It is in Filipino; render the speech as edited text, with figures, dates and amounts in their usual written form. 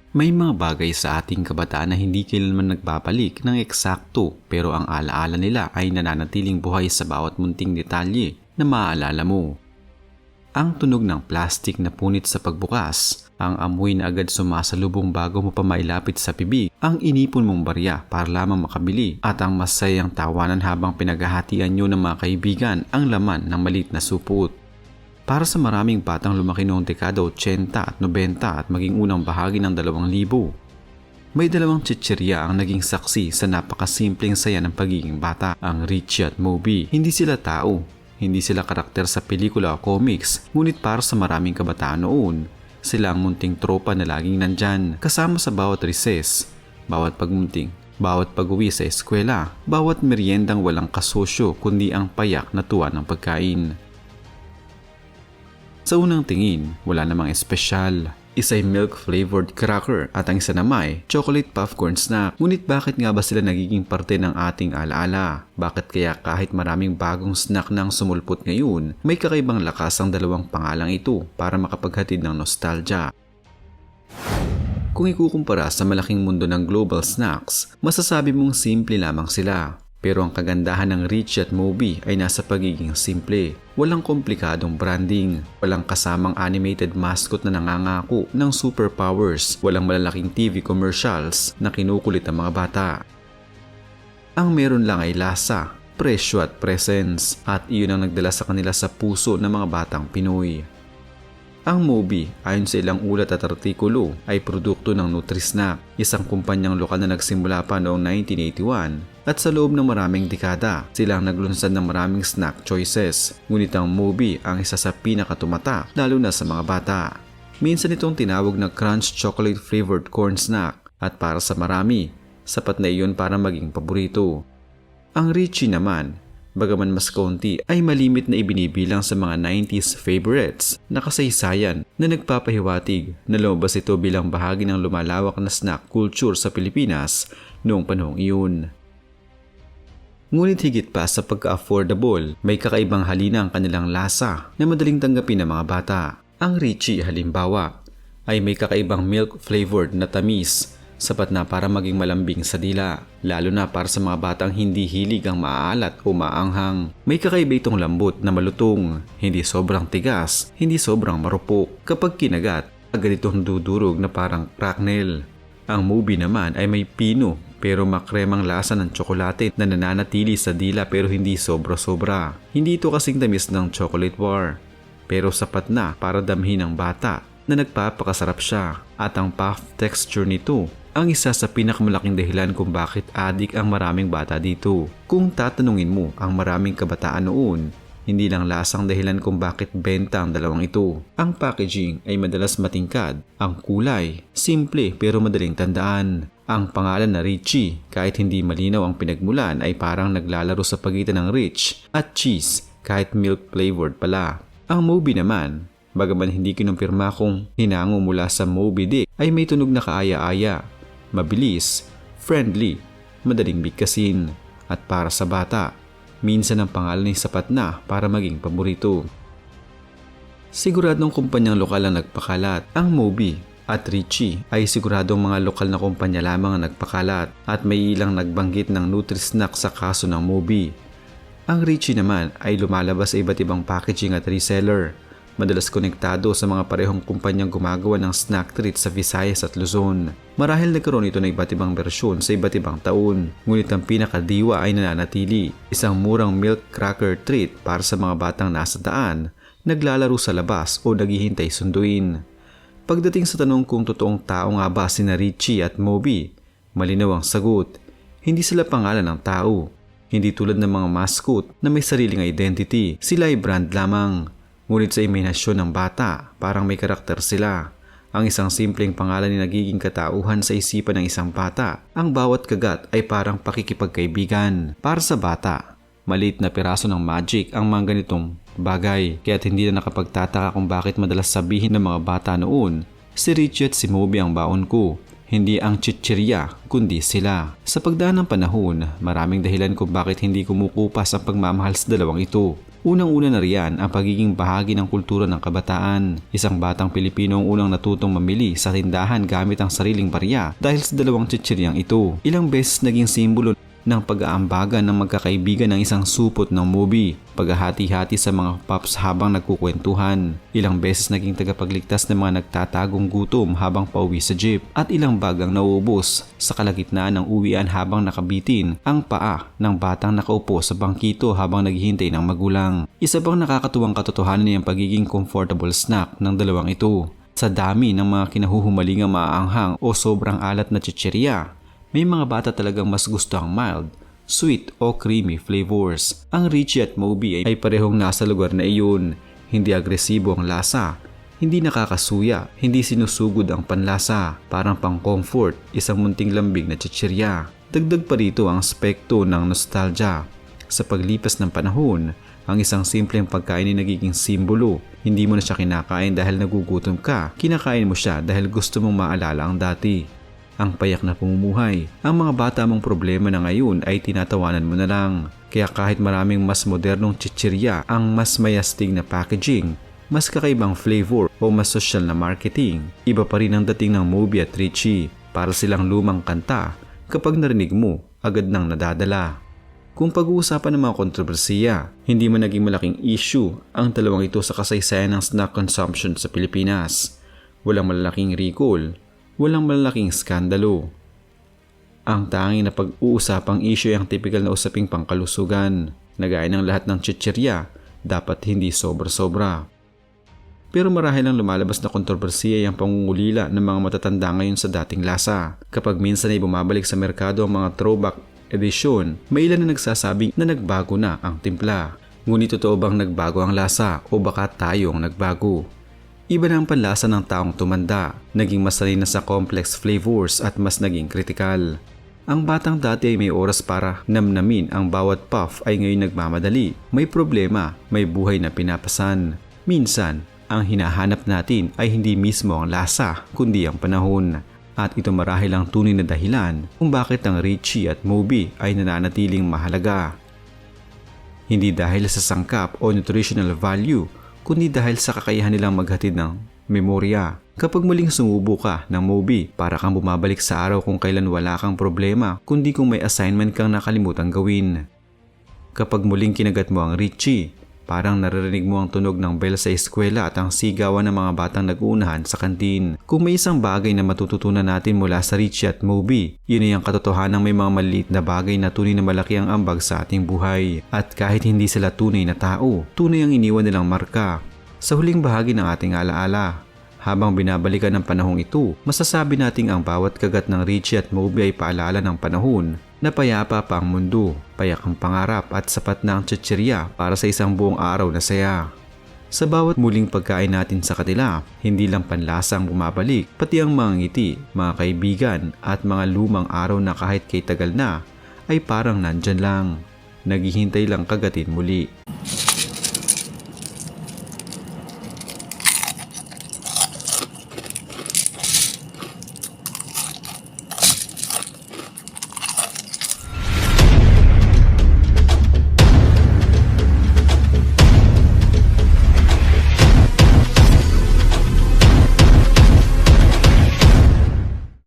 May mga bagay sa ating kabataan na hindi kailanman nagbabalik ng eksakto pero ang alaala nila ay nananatiling buhay sa bawat munting detalye na maaalala mo. Ang tunog ng plastic na punit sa pagbukas, ang amoy na agad sumasalubong bago mo pa mailapit sa bibig, ang inipon mong barya para lamang makabili at ang masayang tawanan habang pinaghahatian nyo ng mga kaibigan ang laman ng maliit na supot. Para sa maraming batang lumaki noong dekada 80 at 90 at maging unang bahagi ng 2000, may dalawang chichirya ang naging saksi sa napakasimpleng saya ng pagiging bata, ang Richie at Moby. Hindi sila tao, hindi sila karakter sa pelikula o comics, ngunit para sa maraming kabataan noon, sila ang munting tropa na laging nandyan, kasama sa bawat recess, bawat pagmunting, bawat pag-uwi sa eskwela, bawat meriendang walang kasosyo kundi ang payak na tuwa ng pagkain. Sa unang tingin, wala namang espesyal. Isa ay milk-flavored cracker at ang isa naman ay chocolate popcorn snack. Ngunit bakit nga ba sila nagiging parte ng ating alaala? Bakit kaya kahit maraming bagong snack nang sumulpot ngayon, may kakaibang lakas ang dalawang pangalang ito para makapaghatid ng nostalgia? Kung ikukumpara sa malaking mundo ng global snacks, masasabi mong simple lamang sila. Pero ang kagandahan ng Richie at Moby ay nasa pagiging simple. Walang komplikadong branding, walang kasamang animated mascot na nangangako ng superpowers, walang malalaking TV commercials na kinukulit ang mga bata. Ang meron lang ay lasa, presyo at presence, at iyon ang nagdala sa kanila sa puso ng mga batang Pinoy. Ang Moby, ayon sa ilang ulat at artikulo, ay produkto ng Nutri-Snack, isang kumpanyang lokal na nagsimula pa noong 1981 at sa loob ng maraming dekada, sila ang naglunsad ng maraming snack choices. Ngunit ang Moby ang isa sa pinakatumata, lalo na sa mga bata. Minsan itong tinawag na Crunch Chocolate Flavored Corn Snack at para sa marami, sapat na iyon para maging paborito. Ang Richie naman, bagaman mas kaunti, ay malimit na ibinibilang sa mga 90s favorites na kasaysayan na nagpapahiwatig na lumabas ito bilang bahagi ng lumalawak na snack culture sa Pilipinas noong panahong iyon. Ngunit higit pa sa pagka-affordable, may kakaibang halina ang kanilang lasa na madaling tanggapin ng mga bata. Ang Richie halimbawa ay may kakaibang milk-flavored na tamis, sapat na para maging malambing sa dila, lalo na para sa mga batang hindi hilig ang maaalat o maanghang. May kakaiba itong lambot na malutong, hindi sobrang tigas, hindi sobrang marupok. Kapag kinagat, agad itong dudurog na parang cracknel. Ang Moby naman ay may pino pero makremang lasa ng tsokolate na nananatili sa dila pero hindi sobra-sobra. Hindi ito kasing tamis ng chocolate bar, pero sapat na para damhin ng bata na nagpapakasarap siya. At ang puff texture nito ang isa sa pinakamalaking dahilan kung bakit adik ang maraming bata dito. Kung tatanungin mo ang maraming kabataan noon, hindi lang lasang dahilan kung bakit benta ang dalawang ito. Ang packaging ay madalas matingkad, ang kulay, simple pero madaling tandaan. Ang pangalan na Richie, kahit hindi malinaw ang pinagmulan, ay parang naglalaro sa pagitan ng rich at cheese kahit milk flavored pala. Ang Moby naman, bagaman hindi kinumpirma kung hinango mula sa Moby Dick, ay may tunog na kaaya-aya, mabilis, friendly, madaling bigkasin, at para sa bata, minsan ang pangalan ay sapat na para maging paborito. Siguradong kumpanyang lokal ang nagpakalat. Ang Moby at Richie ay siguradong mga lokal na kumpanya lamang ang nagpakalat at may ilang nagbanggit ng Nutri-Snack sa kaso ng Moby. Ang Richie naman ay lumalabas sa iba't ibang packaging at reseller, madalas konektado sa mga parehong kumpanyang gumagawa ng snack treats sa Visayas at Luzon. Marahil nagkaroon ito ng iba't ibang bersyon sa iba't ibang taon, ngunit ang pinakadiwa ay nananatili, isang murang milk cracker treat para sa mga batang nasa daan, naglalaro sa labas o naghihintay sunduin. Pagdating sa tanong kung totoong tao nga ba sina Richie at Moby, malinaw ang sagot. Hindi sila pangalan ng tao. Hindi tulad ng mga mascot na may sariling identity. Sila ay brand lamang. Ngunit sa imahinasyon ng bata, parang may karakter sila. Ang isang simpleng pangalan ay nagiging katauhan sa isipan ng isang bata. Ang bawat kagat ay parang pakikipagkaibigan. Para sa bata, maliit na piraso ng magic ang mga ganitong bagay, kaya't hindi na nakapagtataka kung bakit madalas sabihin ng mga bata noon, si Richie at si Moby ang baon ko, hindi ang chichirya kundi sila. Sa pagdaan ng panahon, maraming dahilan kung bakit hindi kumukupas ang pagmamahal sa dalawang ito. Unang-una na riyan ang pagiging bahagi ng kultura ng kabataan. Isang batang Pilipino ang unang natutong mamili sa tindahan gamit ang sariling barya dahil sa dalawang chichiryang ito. Ilang beses naging simbolo ng pag-aambagan ng magkakaibigan ng isang supot ng movie, paghahati-hati sa mga pops habang nagkukwentuhan. Ilang beses naging tagapagligtas ng mga nagtatagong gutom habang pauwi sa jeep, at ilang bagang nauubos sa kalagitnaan ng uwian habang nakabitin ang paa ng batang nakaupo sa bangkito habang naghihintay ng magulang. Isa pang nakakatuwang katotohanan ay ang pagiging comfortable snack ng dalawang ito. Sa dami ng mga kinahuhumalingang maaanghang o sobrang alat na chichirya, may mga bata talagang mas gusto ang mild, sweet o creamy flavors. Ang Richie at Moby ay parehong nasa lugar na iyon. Hindi agresibo ang lasa, hindi nakakasuya, hindi sinusugod ang panlasa, parang pang-comfort, isang munting lambing na chichirya. Dagdag pa rito ang aspekto ng nostalgia. Sa paglipas ng panahon, ang isang simpleng pagkain ay nagiging simbolo. Hindi mo na siya kinakain dahil nagugutom ka, kinakain mo siya dahil gusto mong maalala ang dati. Ang payak na pamumuhay. Ang mga bata mong problema na ngayon ay tinatawanan mo na lang. Kaya kahit maraming mas modernong chichirya, ang mas mayastig na packaging, mas kakaibang flavor o mas social na marketing, iba pa rin ang dating ng Moby at Richie. Para silang lumang kanta, kapag narinig mo, agad nang nadadala. Kung pag-uusapan ng mga kontrobersiya, hindi man naging malaking issue ang dalawang ito sa kasaysayan ng snack consumption sa Pilipinas. Walang malalaking recall, walang malalaking skandalo. Ang tanging na pag-uusapang issue ay ang typical na usaping pangkalusugan. Nagaya ng lahat ng chichirya, dapat hindi sobra-sobra. Pero marahil ang lumalabas na kontrobersiya ay ang pangungulila ng mga matatanda ngayon sa dating lasa. Kapag minsan ay bumabalik sa merkado ang mga throwback edition, may ilan na nagsasabing na nagbago na ang timpla. Ngunit totoo bang nagbago ang lasa o baka tayong nagbago? Iba na ang panlasa ng taong tumanda, naging mas sanay na sa complex flavors at mas naging kritikal. Ang batang dati ay may oras para namnamin ang bawat puff ay ngayon nagmamadali. May problema, may buhay na pinapasan. Minsan, ang hinahanap natin ay hindi mismo ang lasa, kundi ang panahon. At ito marahil ang tunay na dahilan kung bakit ang Richie at Moby ay nananatiling mahalaga. Hindi dahil sa sangkap o nutritional value, kundi dahil sa kakayahan nilang maghatid ng memorya. Kapag muling sumubo ka ng Moby, para kang bumabalik sa araw kung kailan wala kang problema, kundi kung may assignment kang nakalimutan gawin. Kapag muling kinagat mo ang Richie, parang naririnig mo ang tunog ng bell sa eskwela at ang sigawan ng mga batang nag-uunahan sa kantin. Kung may isang bagay na matututunan natin mula sa Richie at Moby, yun ay ang katotohanan ng may mga maliit na bagay na tunay na malaki ang ambag sa ating buhay. At kahit hindi sila tunay na tao, tunay ang iniwan nilang marka. Sa huling bahagi ng ating alaala, habang binabalikan ng panahong ito, masasabi nating ang bawat kagat ng Richie at Moby ay paalala ng panahon na payapa pa ang mundo, payak ang pangarap at sapat na ang chichirya para sa isang buong araw na saya. Sa bawat muling pagkain natin sa kanila, hindi lang panlasa ang bumabalik, pati ang mga ngiti, mga kaibigan at mga lumang araw na kahit kay tagal na, ay parang nandyan lang, naghihintay lang kagatin muli.